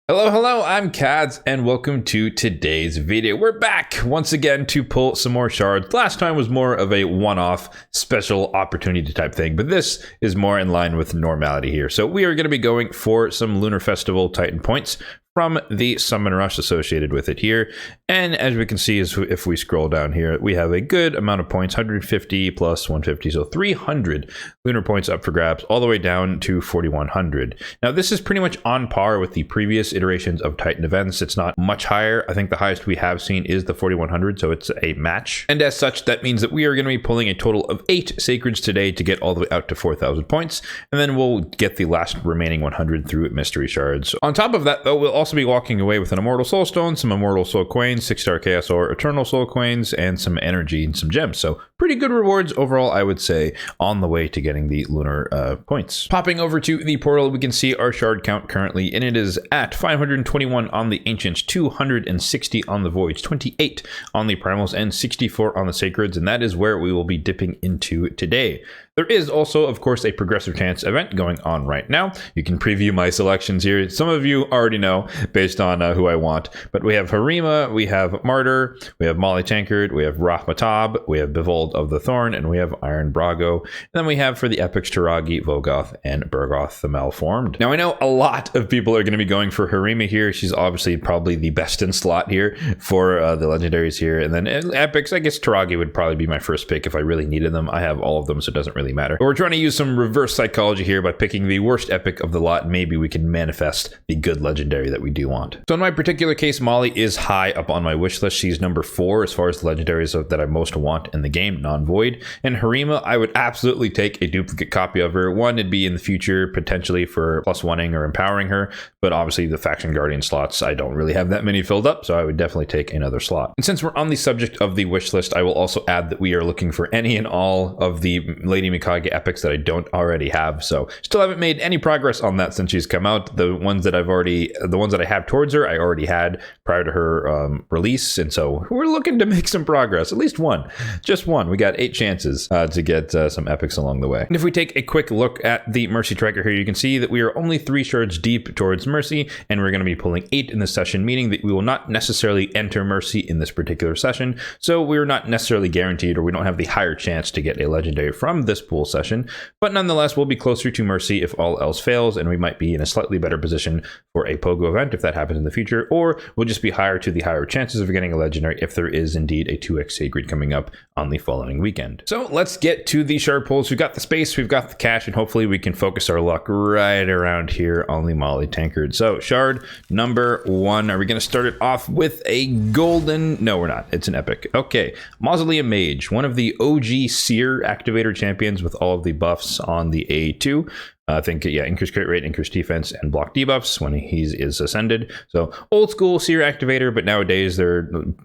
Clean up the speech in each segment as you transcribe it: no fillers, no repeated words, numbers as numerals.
Hello, I'm Kads, and welcome to today's video. We're back once again to pull some more shards. Last time was more of a one-off special opportunity type thing, but this is more in line with normality here. So we are going to be going for some Lunar Festival Titan points from the Summon Rush associated with it here. And as we can see, if we scroll down here, we have a good amount of points, 150 plus 150, so 300 Lunar points up for grabs, all the way down to 4,100. Now, this is pretty much on par with the previous iterations of Titan events. It's not much higher. I think the highest we have seen is the 4,100, so it's a match. And as such, that means that we are going to be pulling a total of 8 Sacreds today to get all the way out to 4,000 points, and then we'll get the last remaining 100 through Mystery Shards. On top of that, though, we'll also be walking away with an Immortal Soul Stone, some Immortal Soul Coins, 6-star Chaos or Eternal Soul Coins, and some energy and some gems. So pretty good rewards overall, I would say, on the way to getting the Lunar points. Popping over to the portal, we can see our shard count currently, and it is at 521 on the Ancients, 260 on the Voids, 28 on the Primals, and 64 on the Sacreds, and that is where we will be dipping into today. There is also, of course, a progressive chance event going on right now. You can preview my selections here. Some of you already know based on who I want, but we have Harima, we have Martyr, we have Maulie Tankard, we have Rahmatab, we have Bevold of the Thorn, and we have Iron Brago. And then we have for the epics Taragi, Vogoth, and Bergoth the Malformed. Now, I know a lot of people are going to be going for Harima here. She's obviously probably the best in slot here for the legendaries here. And then epics, I guess Taragi would probably be my first pick if I really needed them. I have all of them, so it doesn't really matter. But we're trying to use some reverse psychology here by picking the worst epic of the lot. Maybe we can manifest the good legendary that we do want. So in my particular case, Maulie is high up on my wish list. She's number 4 as far as the legendaries that I most want in the game, non-void. And Harima, I would absolutely take a duplicate copy of her. One, it'd be in the future potentially for +1ing or empowering her, but obviously the faction guardian slots, I don't really have that many filled up, so I would definitely take another slot. And since we're on the subject of the wish list, I will also add that we are looking for any and all of the Lady Mikage epics that I don't already have. So still haven't made any progress on that since she's come out. The ones that I have towards her, I already had prior to her release. And so we're looking to make some progress, at least one, just one. We got 8 chances to get some epics along the way. And if we take a quick look at the Mercy tracker here, you can see that we are only 3 shards deep towards Mercy, and we're going to be pulling 8 in this session, meaning that we will not necessarily enter Mercy in this particular session. So we're not necessarily guaranteed, or we don't have the higher chance to get a legendary from this pool session, but nonetheless, we'll be closer to Mercy if all else fails, and we might be in a slightly better position for a POGO event if that happens in the future, or we'll just be higher to the higher chances of getting a legendary if there is indeed a 2x Sacred coming up on the following weekend. So let's get to the shard pulls. We've got the space, we've got the cash, and hopefully we can focus our luck right around here on the Maulie Tankard. So shard number 1, are we going to start it off with a golden? No, we're not. It's an epic. Okay, Mausoleum Mage, one of the OG Seer activator champions with all of the buffs on the A2. I think, yeah, increased crit rate, increased defense, and block debuffs when he is ascended. So old school Seer activator, but nowadays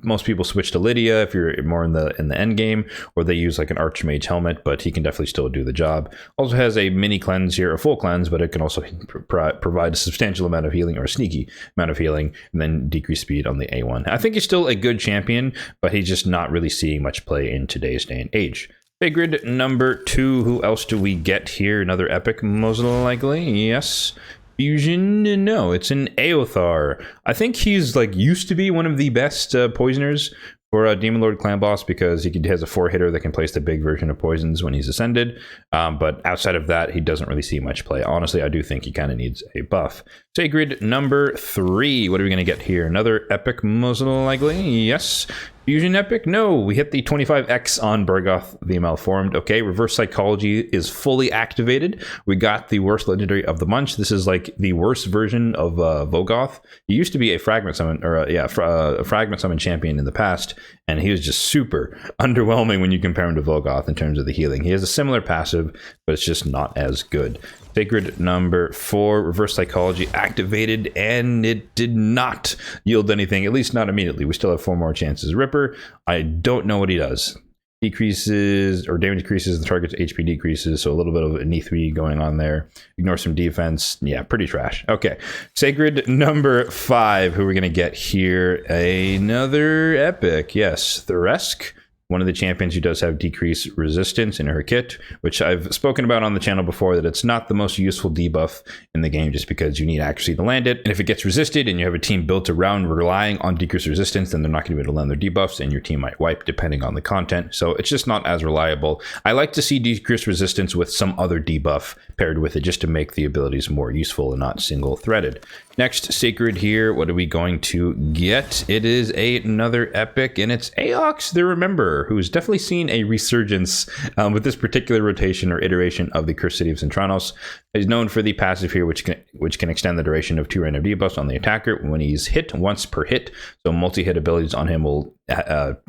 most people switch to Lydia if you're more in the end game, or they use like an Archmage helmet, but he can definitely still do the job. Also has a mini cleanse here, a full cleanse, but it can also provide a substantial amount of healing, or a sneaky amount of healing, and then decrease speed on the A1. I think he's still a good champion, but he's just not really seeing much play in today's day and age. Sacred number 2, who else do we get here? Another epic, most likely. Yes. Fusion? No, it's an Eothar. I think he's like used to be one of the best poisoners for a Demon Lord Clan boss, because he has a 4-hitter that can place the big version of poisons when he's ascended. But outside of that, he doesn't really see much play. Honestly, I do think he kind of needs a buff. Sacred number 3. What are we going to get here? Another epic, most likely. Yes. Fusion epic? No, we hit the 25x on Bergoth the Malformed. Okay, reverse psychology is fully activated. We got the worst legendary of the bunch. This is like the worst version of Vogoth. He used to be a fragment summon, or a fragment summon champion in the past, and he was just super underwhelming when you compare him to Vogoth in terms of the healing. He has a similar passive, but it's just not as good. Sacred number 4, reverse psychology activated, and it did not yield anything, at least not immediately. We still have 4 more chances. Ripper, I don't know what he does. Decreases, or damage decreases, the target's HP decreases, so a little bit of an E3 going on there. Ignore some defense. Yeah, pretty trash. Okay, Sacred number 5, who we're going to get here? Another epic. Yes, Thuresk. one of the champions who does have decreased resistance in her kit, which I've spoken about on the channel before, that it's not the most useful debuff in the game just because you need accuracy to land it. And if it gets resisted and you have a team built around relying on decreased resistance, then they're not going to be able to land their debuffs and your team might wipe depending on the content. So it's just not as reliable. I like to see decreased resistance with some other debuff paired with it just to make the abilities more useful and not single threaded. Next, Sacred here. What are we going to get? It is another epic, and it's Aox the Rememberer, who's definitely seen a resurgence with this particular rotation or iteration of the Cursed City of Centranos. He's known for the passive here, which can extend the duration of 2 random debuffs on the attacker when he's hit once per hit. So multi-hit abilities on him will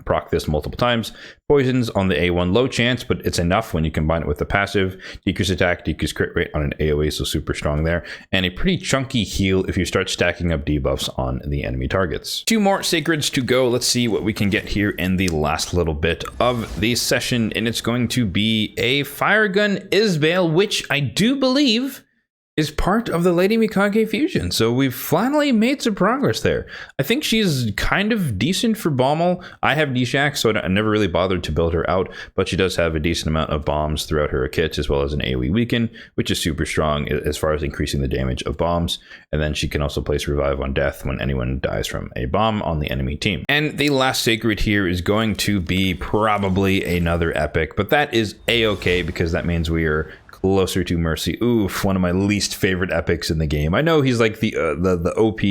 proc this multiple times. Poisons on the A1, low chance, but it's enough when you combine it with the passive. Decrease attack, decrease crit rate on an AoE, so super strong there. And a pretty chunky heal if you start stacking up debuffs on the enemy targets. 2 more Sacreds to go. Let's see what we can get here in the last little bit of the session. And it's going to be a Fire Gun Isbale, which I do believe is part of the Lady Mikage fusion. So we've finally made some progress there. I think she's kind of decent for Bommel. I have Nishak, so I never really bothered to build her out, but she does have a decent amount of bombs throughout her kits, as well as an AoE weaken, which is super strong as far as increasing the damage of bombs. And then she can also place Revive on death when anyone dies from a bomb on the enemy team. And the last Sacred here is going to be probably another epic, but that is a-okay because that means we are closer to Mercy. Oof, one of my least favorite epics in the game. I know he's like the OP,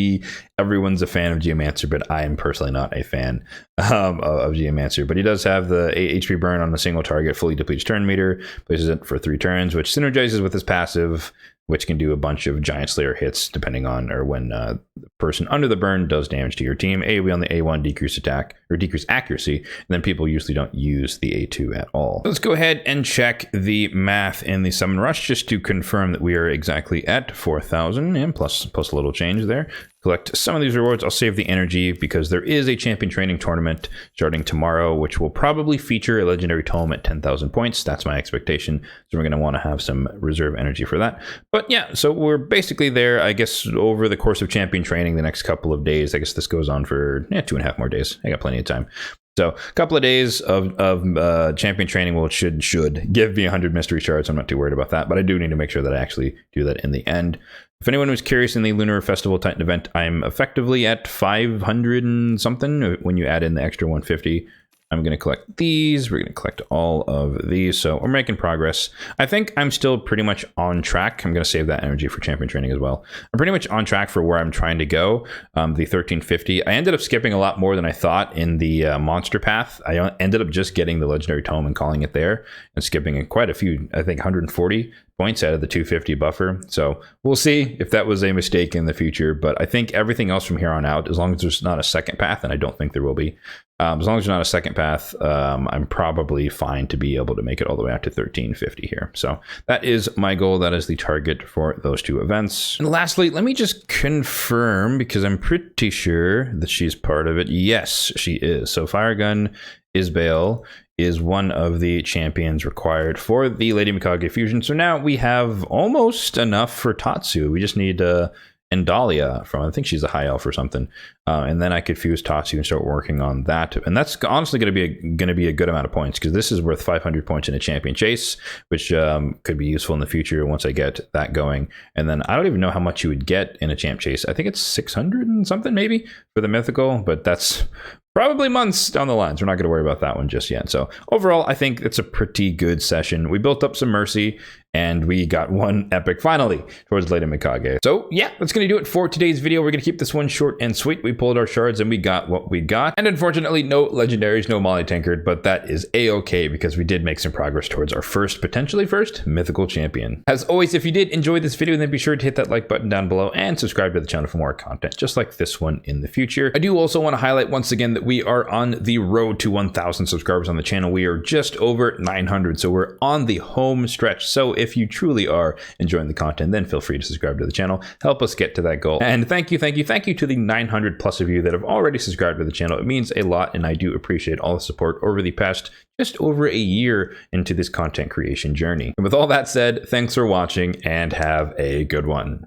everyone's a fan of Geomancer, but I am personally not a fan of Geomancer. But he does have the 8 HP burn on a single target, fully depletes turn meter, places it for 3 turns, which synergizes with his passive, which can do a bunch of Giant Slayer hits depending on or when the person under the burn does damage to your team. AoE on the A1, decrease attack or decrease accuracy, and then people usually don't use the A2 at all. Let's go ahead and check the math in the Summon Rush just to confirm that we are exactly at 4,000 and plus a little change there. Collect some of these rewards. I'll save the energy because there is a champion training tournament starting tomorrow, which will probably feature a legendary tome at 10,000 points. That's my expectation. So we're going to want to have some reserve energy for that. But yeah, so we're basically there, I guess, over the course of champion training the next couple of days. I guess this goes on for 2.5 more days. I got plenty of time. So a couple of days of champion training should give me 100 mystery shards. I'm not too worried about that, but I do need to make sure that I actually do that in the end. If anyone was curious, in the Lunar Festival Titan event, I'm effectively at 500 and something when you add in the extra 150. I'm going to collect these. We're going to collect all of these. So we're making progress. I think I'm still pretty much on track. I'm going to save that energy for champion training as well. I'm pretty much on track for where I'm trying to go. The 1350. I ended up skipping a lot more than I thought in the monster path. I ended up just getting the legendary tome and calling it there and skipping quite a few, I think 140 points out of the 250 buffer. So we'll see if that was a mistake in the future. But I think everything else from here on out, as long as there's not a second path, and I don't think there will be, as long as there's not a second path, I'm probably fine to be able to make it all the way out to 1350 here. So that is my goal. That is the target for those 2 events. And lastly, let me just confirm, because I'm pretty sure that she's part of it. Yes, she is. So Fire Gun Isbale is one of the champions required for the Lady Mikage fusion. So now we have almost enough for Tatsu. We just need Endalia from, I think she's a high elf or something. And then I could fuse Tatsu and start working on that. And that's honestly going to be a good amount of points, because this is worth 500 points in a champion chase, which could be useful in the future once I get that going. And then I don't even know how much you would get in a champ chase. I think it's 600 and something maybe for the mythical, but that's probably months down the line, so we're not going to worry about that one just yet. So overall, I think it's a pretty good session. We built up some mercy, and we got one epic finally towards Lady Mikage. So yeah, that's going to do it for today's video. We're going to keep this one short and sweet. We pulled our shards and we got what we got. And unfortunately, no legendaries, no Maulie tinkered, but that is a-okay because we did make some progress towards our potentially first mythical champion. As always, if you did enjoy this video, then be sure to hit that like button down below and subscribe to the channel for more content just like this one in the future. I do also want to highlight once again that we are on the road to 1,000 subscribers on the channel. We are just over 900, so we're on the home stretch. So if you truly are enjoying the content, then feel free to subscribe to the channel. Help us get to that goal. And thank you to the 900 plus of you that have already subscribed to the channel. It means a lot, and I do appreciate all the support over the past just over a year into this content creation journey. And with all that said, thanks for watching and have a good one.